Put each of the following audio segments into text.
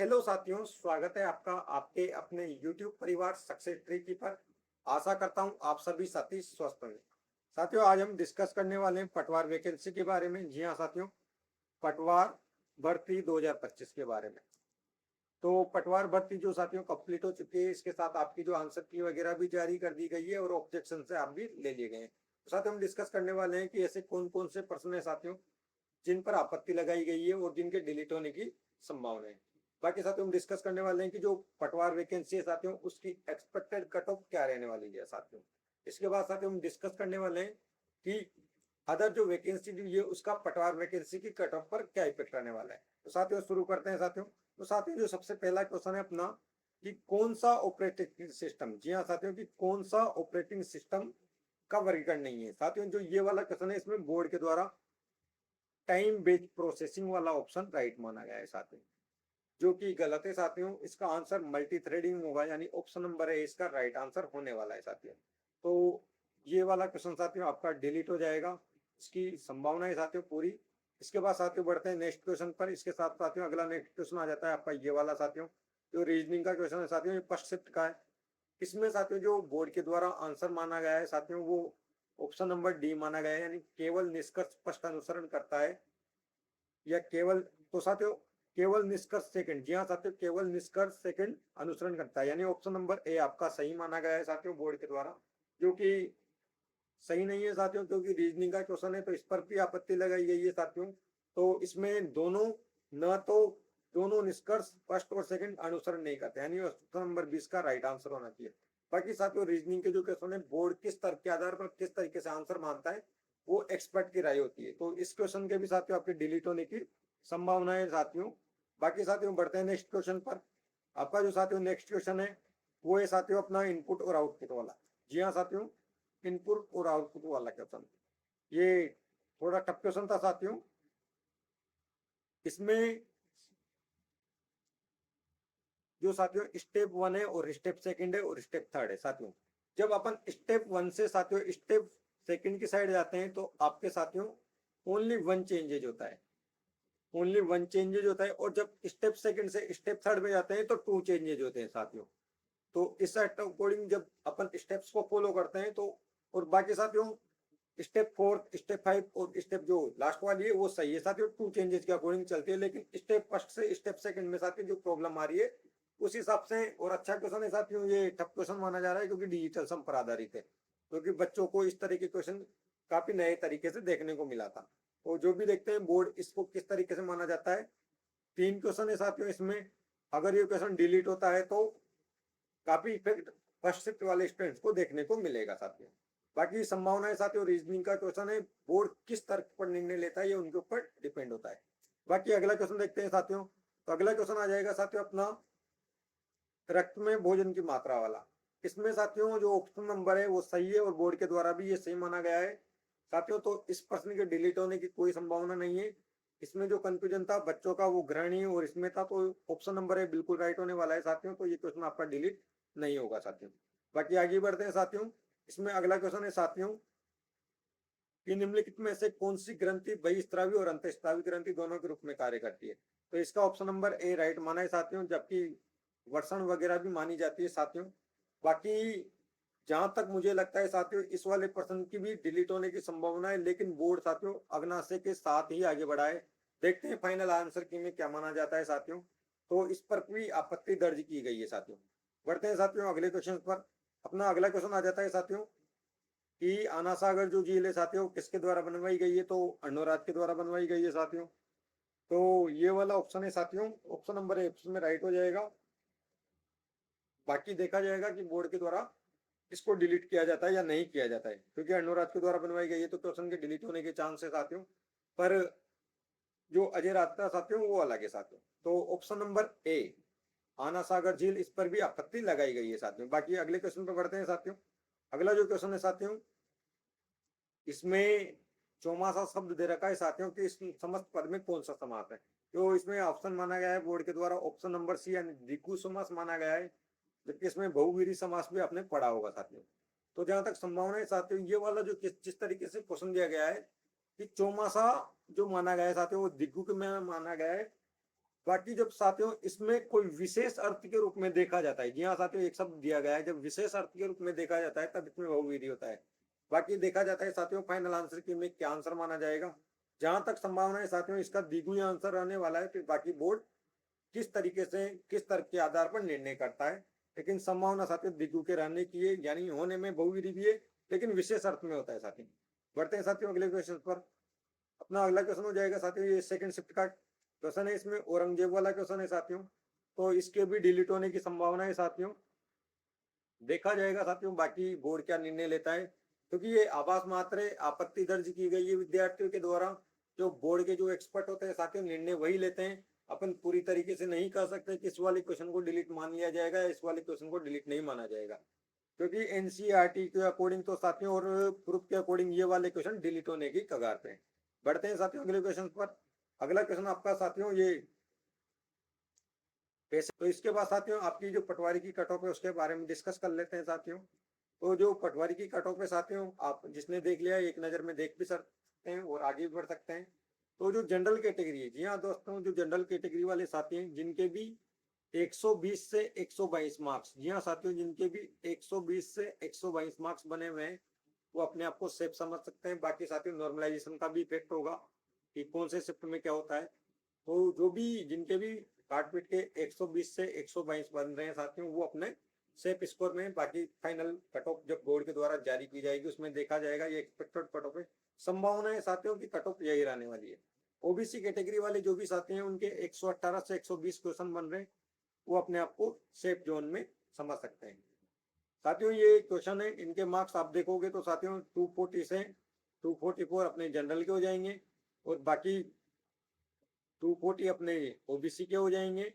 Hello साथियों, स्वागत है आपका आपके अपने YouTube परिवार सक्सेस ट्री की पर। आशा करता हूं आप सभी साथी स्वस्थ होंगे। साथियों, आज हम डिस्कस करने वाले हैं पटवार वैकेंसी के बारे में। जी हां साथियों, पटवार भर्ती 2025 के बारे में। तो पटवार भर्ती जो साथियों कंप्लीट हो चुकी है, इसके साथ आपकी जो आंसर की वगैरह भी जारी कर दी गई है और ऑब्जेक्शन से आप भी ले लिए गए हैं। तो साथियों, हम डिस्कस करने वाले हैं कि ऐसे कौन कौन से प्रश्न है साथियों जिन पर आपत्ति लगाई गई है और जिनके डिलीट होने की संभावना है। बाकी साथियों, हम डिस्कस करने वाले हैं कि जो पटवार वैकेंसी है साथियों, उसकी एक्सपेक्टेड कट ऑफ क्या रहने वाली है साथियों। इसके बाद साथियों, हम डिस्कस करने वाले हैं कि अदर जो वैकेंसी दी है उसका पटवार वैकेंसी की कट ऑफ पर क्या इफेक्ट रहने वाला है। तो साथियों, शुरू करते हैं साथियों। तो साथियों, जो सबसे पहला क्वेश्चन है अपना कि कौन सा ऑपरेटिंग सिस्टम, जी हाँ साथियों, कि कौन सा ऑपरेटिंग सिस्टम का वर्गीकरण नहीं है। साथियों, जो ये वाला क्वेश्चन है इसमें बोर्ड के द्वारा टाइम बेस्ड प्रोसेसिंग वाला ऑप्शन राइट माना गया है साथियों, जो कि गलत है साथियों। इसका आंसर मल्टी थ्रेडिंग होगा, यानी ऑप्शन नंबर है इसका राइट आंसर होने वाला है साथियों। तो ये वाला क्वेश्चन साथियों आपका डिलीट हो जाएगा, इसकी संभावना है साथियों पूरी। इसके बाद साथियों बढ़ते हैं नेक्स्ट क्वेश्चन पर। इसके साथ साथियों अगला नेक्स्ट क्वेश्चन आ जाता है आपका ये वाला साथियों, जो रीजनिंग का क्वेश्चन है साथियों, ये फर्स्ट शिफ्ट का है। इसमें साथियों जो बोर्ड के द्वारा आंसर माना गया है साथियों, वो ऑप्शन नंबर डी माना गया है, यानी केवल निष्कर्ष स्पष्ट अनुसरण करता है या केवल। तो साथियों केवल निष्कर्ष सेकंड, जी हाँ साथियों, केवल निष्कर्ष सेकंड अनुसरण करता है, यानी ऑप्शन नंबर ए आपका सही माना गया है साथियों बोर्ड के द्वारा, जो कि सही नहीं है साथियों, क्योंकि रीजनिंग का क्वेश्चन है तो इस पर भी आपत्ति लगाई गई है साथियों। तो इसमें दोनों न तो दोनों निष्कर्ष फर्स्ट और सेकंड अनुसरण नहीं करते, यानी ऑप्शन नंबर 20 का राइट आंसर होना चाहिए। बाकी साथियों रीजनिंग के जो क्वेश्चन है बोर्ड किस तर्क के आधार पर किस तरीके से आंसर मानता है, वो एक्सपर्ट की राय होती है। तो इस क्वेश्चन के भी साथियों आपके डिलीट होने की संभावना है साथियों। बाकी साथियों बढ़ते हैं नेक्स्ट क्वेश्चन पर। आपका जो साथियों नेक्स्ट क्वेश्चन है वो है साथियों अपना इनपुट और आउटपुट वाला। जी हाँ साथियों, इनपुट और आउटपुट वाला क्वेश्चन, ये थोड़ा टफ क्वेश्चन था साथियों। इसमें जो साथियों स्टेप 1 है और स्टेप सेकंड है और स्टेप थर्ड है साथियों। जब अपन स्टेप 1 से साथियों स्टेप सेकंड की साइड जाते हैं तो आपके साथियों ओनली वन चेंजेज होता है, ओनली वन चेंजेज होता है। और जब स्टेप सेकंड से स्टेप थर्ड में जाते हैं तो टू चेंजेज होते हैं साथियों। तो इस अकॉर्डिंग जब अपन स्टेप्स को फॉलो करते हैं तो, और बाकी साथियों स्टेप 4 स्टेप 5 और स्टेप जो लास्ट वाली है वो सही है साथियों, टू चेंजेस के अकॉर्डिंग चलती है। लेकिन स्टेप फर्स्ट से स्टेप सेकंड में साथियों जो प्रॉब्लम आ रही है उस हिसाब से, और अच्छा क्वेश्चन है साथियों, ये टफ क्वेश्चन माना जा रहा है क्योंकि डिजिटल सम पर आधारित है, क्योंकि बच्चों को इस तरह के क्वेश्चन काफी नए तरीके से देखने को मिला था। और जो भी देखते हैं बोर्ड इसको किस तरीके से माना जाता है। तीन क्वेश्चन है साथियों इसमें, अगर ये क्वेश्चन डिलीट होता है तो काफी इफेक्ट फर्स्ट शिफ्ट वाले स्टूडेंट्स को देखने को मिलेगा साथियों। बाकी संभावना है साथियों, रीजनिंग का क्वेश्चन है, बोर्ड किस तर्क पर निर्णय लेता है ये उनके ऊपर डिपेंड होता है। बाकी अगला क्वेश्चन देखते हैं साथियों। तो अगला क्वेश्चन आ जाएगा साथियों अपना रक्त में भोजन की मात्रा वाला। इसमें साथियों जो ऑप्शन नंबर है वो सही है और बोर्ड के द्वारा भी ये सही माना गया है साथियों। तो इस प्रश्न के डिलीट होने की कोई संभावना नहीं है। इसमें जो कंफ्यूजन था बच्चों का वो ग्रहणीय और इसमें था, तो ऑप्शन नंबर है बिल्कुल राइट होने वाला है साथियों। तो ये क्वेश्चन आपका डिलीट नहीं होगा साथियों। बाकी आगे बढ़ते हैं साथियों। इसमें अगला क्वेश्चन है साथियों कि निम्नलिखित में से कौन सी ग्रंथि बहिस्रावी और अंतःस्रावी ग्रंथि दोनों के रूप में कार्य करती है। तो इसका ऑप्शन नंबर ए राइट माना है साथियों, जबकि वर्षण वगैरह भी मानी जाती है साथियों। बाकी जहां तक मुझे लगता है साथियों इस वाले प्रश्न की भी डिलीट होने की संभावना है, लेकिन बोर्ड साथियों अग्नाशय के साथ ही आगे बढ़ा है। देखते हैं फाइनल आंसर की में क्या माना जाता है साथियों। तो इस पर भी आपत्ति दर्ज की गई है साथियों। बढ़ते हैं साथियों अगले क्वेश्चन पर। अपना अगला क्वेश्चन आ जाता है साथियों कि आना सागर जो झील है साथियों किसके द्वारा बनवाई गई है। तो अर्णोराज के द्वारा बनवाई गई है साथियों। तो ये वाला ऑप्शन है साथियों, ऑप्शन नंबर ए ऑप्शन में राइट हो जाएगा। बाकी देखा जाएगा कि बोर्ड के द्वारा इसको डिलीट किया जाता है या नहीं किया जाता है, क्योंकि अर्णोराज के द्वारा बनवाई गई है तो क्वेश्चन के डिलीट होने के चांस है साथियों। पर जो अजय रास्ता साथियों वो अलग है साथियों। तो ऑप्शन नंबर ए आना सागर झील, इस पर भी आपत्ति लगाई गई है साथियों। बाकी अगले क्वेश्चन पर बढ़ते हैं साथियों। अगला जो क्वेश्चन है साथियों इसमें चौमासा शब्द दे रखा है साथियों कि इस समस्त पद में कौन सा समास है। तो इसमें ऑप्शन माना गया है बोर्ड के द्वारा ऑप्शन नंबर सी यानी द्विगु समास माना गया है, जबकि इसमें बहुवीरी समास भी आपने पढ़ा होगा साथियों। तो जहां तक संभावना है साथियों ये वाला जो जिस तरीके से क्वेश्चन दिया गया है कि चौमासा जो माना गया है साथियों वो दिग्गु के में माना गया है, बाकी जब साथियों इसमें कोई विशेष अर्थ के रूप में देखा जाता है, जी हाँ साथियों एक शब्द दिया गया है, जब विशेष अर्थ के रूप में देखा जाता है तब इसमें बहुविधि होता है। बाकी देखा जाता है साथियों फाइनल आंसर की में क्या आंसर माना जाएगा, जहां तक संभावना है साथियों इसका द्विगुणी आंसर रहने वाला है। फिर बाकी बोर्ड किस तरीके से किस तर्क के आधार पर निर्णय करता है, लेकिन संभावना साथियों द्विगु के रहने की है, यानी होने में बहुविधि भी है लेकिन विशेष अर्थ में होता है साथियों। बढ़ते हैं साथियों अगले क्वेश्चन पर। अपना अगला क्वेश्चन हो जाएगा साथियों ये सेकंड शिफ्ट का क्वेश्चन है, इसमें औरंगजेब वाला क्वेश्चन है साथियों, तो इसके भी डिलीट होने की संभावना है साथियों। देखा जाएगा साथियों बाकी बोर्ड क्या निर्णय लेता है, क्योंकि ये आभास मात्र है, आपत्ति दर्ज की गई है विद्यार्थियों के द्वारा। जो बोर्ड के जो एक्सपर्ट होते हैं साथियों निर्णय वही लेते हैं, अपन पूरी तरीके से नहीं कह सकते कि इस वाले क्वेश्चन को डिलीट मान लिया जाएगा, इस वाले क्वेश्चन को डिलीट नहीं माना जाएगा, क्योंकि एनसीईआरटी के अकॉर्डिंग तो साथियों और प्रूफ के अकॉर्डिंग ये वाले क्वेश्चन डिलीट होने की कगार पे हैं। बढ़ते हैं साथियों अगले क्वेश्चन पर। अगला क्वेश्चन आपका साथियों ये पैसे, तो इसके बाद साथियों आपकी जो पटवारी की कट ऑफ है उसके बारे में डिस्कस कर लेते हैं साथियों। तो जो पटवारी की कट ऑफ है साथियों, आप जिसने देख लिया एक नजर में देख भी सकते हैं और आगे भी बढ़ सकते हैं। तो जो जनरल कैटेगरी है, जी हाँ दोस्तों, जो जनरल कैटेगरी वाले साथी हैं जिनके भी 120 से 122 मार्क्स, जी हाँ साथियों, जिनके भी 120 से 122 मार्क्स बने हुए हैं वो अपने आप को सेफ समझ सकते हैं। बाकी साथियों नॉर्मलाइजेशन का भी इफेक्ट होगा कि कौन से शिफ्ट में क्या होता है। तो जो भी जिनके भी काट पीट के 120 से 122 बन रहे हैं साथियों वो अपने सेफ स्कोर में। बाकी फाइनल कट ऑफ जब बोर्ड के द्वारा जारी की जाएगी उसमें देखा जाएगा, ये एक्सपेक्टेड कट ऑफ है। संभावना है साथियों की कट ऑफ यही रहने वाली है। ओबीसी कैटेगरी वाले जो भी साथी हैं उनके 118 से 120 क्वेश्चन बन रहे हैं, वो अपने आप को सेफ जोन में समझ सकते हैं। साथियों ये क्वेश्चन है, इनके मार्क्स आप देखोगे तो साथियों 240 से 244 अपने जनरल के हो जाएंगे और बाकी 240 अपने ओबीसी के हो जाएंगे।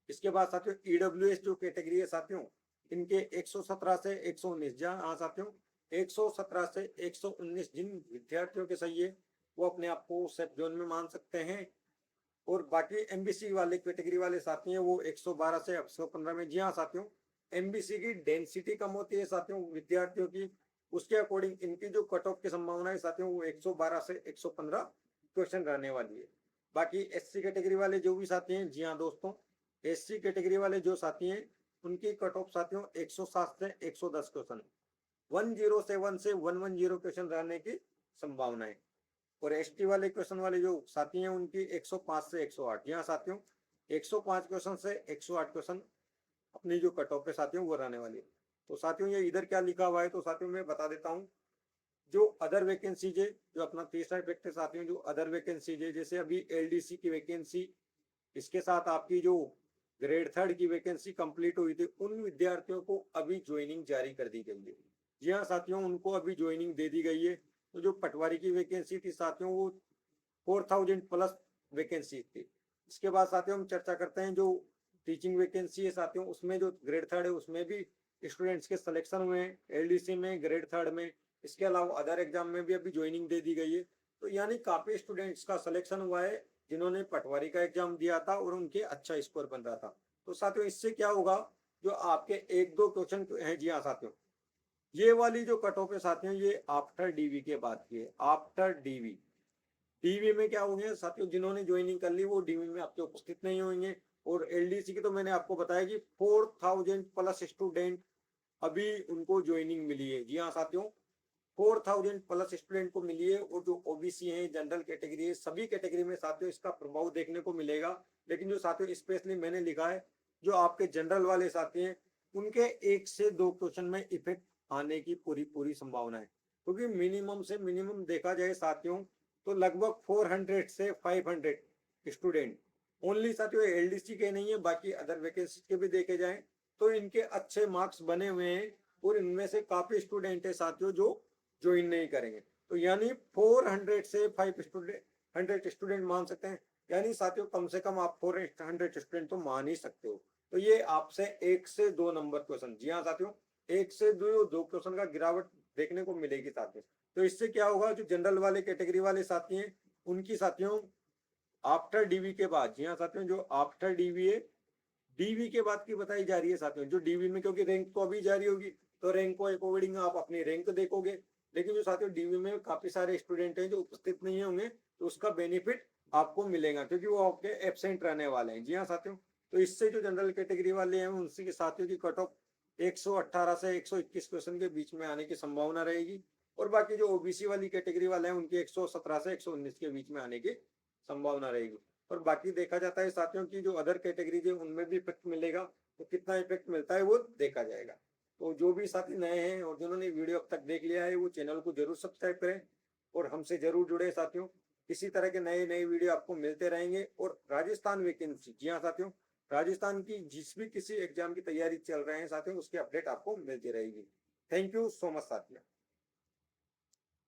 इसके बाद साथियों ईडब्ल्यूएस जो कैटेगरी है साथियों, इनके 117 से 119, जहाँ हाँ साथियों 117 से 119 जिन विद्यार्थियों के सही है वो अपने आप को सेफ जोन में मान सकते हैं। और बाकी एमबीसी वाले कैटेगरी वाले साथी हैं वो 112 से 115 में, जी हाँ साथियों एमबीसी की डेंसिटी कम होती है साथियों विद्यार्थियों की, उसके अकॉर्डिंग इनकी जो कट ऑफ की संभावना है साथियों वो 112 से 115 क्वेश्चन रहने वाली है। बाकी एससी कैटेगरी वाले जो भी साथी हैं, जी हाँ दोस्तों, एससी कैटेगरी वाले जो साथी हैं उनकी कट ऑफ साथियों 107 से 110 क्वेश्चन, 107 से 110 क्वेश्चन रहने की संभावना है। और एसटी वाले क्वेश्चन वाले जो साथी हैं उनकी 105 से 108, यहाँ साथियों 105 क्वेश्चन से 108 क्वेश्चन अपनी जो कट ऑफ है साथियों वो रहने वाली है। तो साथियों ये इधर क्या लिखा हुआ है तो साथियों मैं बता देता हूँ। जो अदर वैकेंसीज है, जो अपना तीसरा इफेक्ट है साथियों, जो अदर वैकेंसीज है जैसे अभी एलडीसी की वैकेंसी, इसके साथ आपकी जो ग्रेड थर्ड की वैकेंसी कंप्लीट हुई थी उन विद्यार्थियों को अभी ज्वाइनिंग जारी कर दी गई है। जी हाँ साथियों उनको अभी ज्वाइनिंग दे दी गई है। तो जो पटवारी की वैकेंसी थी साथियों वो 4000 प्लस वैकेंसी थी। इसके बाद साथियों हम चर्चा करते हैं जो टीचिंग वैकेंसी है साथियों, उसमें जो ग्रेड थर्ड है उसमें भी स्टूडेंट्स के सिलेक्शन हुए हैं एलडीसी में ग्रेड थर्ड में। इसके अलावा अदर एग्जाम में भी अभी ज्वाइनिंग दे दी गई है। तो यानी काफी स्टूडेंट्स का सिलेक्शन हुआ है जिन्होंने पटवारी का एग्जाम दिया था और उनके अच्छा स्कोर बन रहा था। तो साथियों इससे क्या होगा, जो आपके एक दो क्वेश्चन हैं, जी हाँ साथियों ये वाली जो कट ऑफ है साथियों ये आफ्टर डीवी के बाद की है। आफ्टर डीवी, डीवी में क्या होंगे साथियों, जिन्होंने ज्वाइनिंग कर ली वो डीवी में आपके उपस्थित नहीं होंगे। और एलडीसी की तो मैंने आपको बताया कि 4000 प्लस स्टूडेंट अभी उनको ज्वाइनिंग मिली है। जी हाँ साथियों 4000 प्लस स्टूडेंट को मिली है। और जो ओबीसी है जनरल कैटेगरी है सभी कैटेगरी में साथियों इसका प्रभाव देखने को मिलेगा। लेकिन जो साथियों स्पेशली मैंने लिखा है जो आपके जनरल वाले साथी हैं उनके एक से दो क्वेश्चन में इफेक्ट आने की पूरी पूरी संभावना है, क्योंकि मिनिमम से मिनिमम देखा जाए साथियों तो लगभग 400 से 500 स्टूडेंट ओनली साथियों एलडीसी के नहीं है, बाकी अदर वैकेंसी के भी देखे जाए तो इनके अच्छे मार्क्स बने हुए हैं। और इनमें से काफी स्टूडेंट है साथियों जो ज्वाइन नहीं करेंगे। तो यानी 400 से 500 स्टूडेंट मान सकते हैं, यानी साथियों कम से कम आप 400 स्टूडेंट तो मान ही सकते हो। तो ये आपसे एक से दो नंबर क्वेश्चन, जी हाँ साथियों एक से दो क्वेश्चन का गिरावट देखने को मिलेगी साथियों। तो इससे क्या होगा, जो जनरल वाले कैटेगरी वाले साथी हैं उनकी साथियों आफ्टर डीवी के बाद, जी हाँ साथियों जो आफ्टर डीवी है डीवी के बाद की बताई जा रही है साथियों, जो डीवी में क्योंकि रैंक तो अभी जारी होगी तो रैंक को अकॉर्डिंग आप अपनी रैंक देखोगे। लेकिन जो साथियों डीवी में काफी सारे स्टूडेंट हैं जो उपस्थित नहीं होंगे तो उसका बेनिफिट आपको मिलेगा, क्योंकि वो आपके एब्सेंट रहने वाले हैं। जी हाँ साथियों, तो इससे जो जनरल कैटेगरी वाले हैं उनसे साथियों की कट ऑफ 118 से 121 क्वेश्चन के बीच में आने की संभावना रहेगी, और बाकी जो ओबीसी वाली कैटेगरी वाले हैं उनकी 117 से 119 के बीच में आने की संभावना रहेगी। और बाकी देखा जाता है साथियों की जो अदर कैटेगरीज है उनमें भी इफेक्ट मिलेगा, तो कितना इफेक्ट मिलता है वो देखा जाएगा। तो जो भी साथी नए हैं और जिन्होंने वीडियो अब तक देख लिया है वो चैनल को जरूर सब्सक्राइब करें और हमसे जरूर जुड़े साथियों। इसी तरह के नए नए वीडियो आपको मिलते रहेंगे। और राजस्थान वैकेंसी, जी हाँ साथियों, राजस्थान की जिस भी किसी एग्जाम की तैयारी चल रहे हैं साथियों उसकी अपडेट आपको मिलती रहेगी। थैंक यू सो मच साथियों।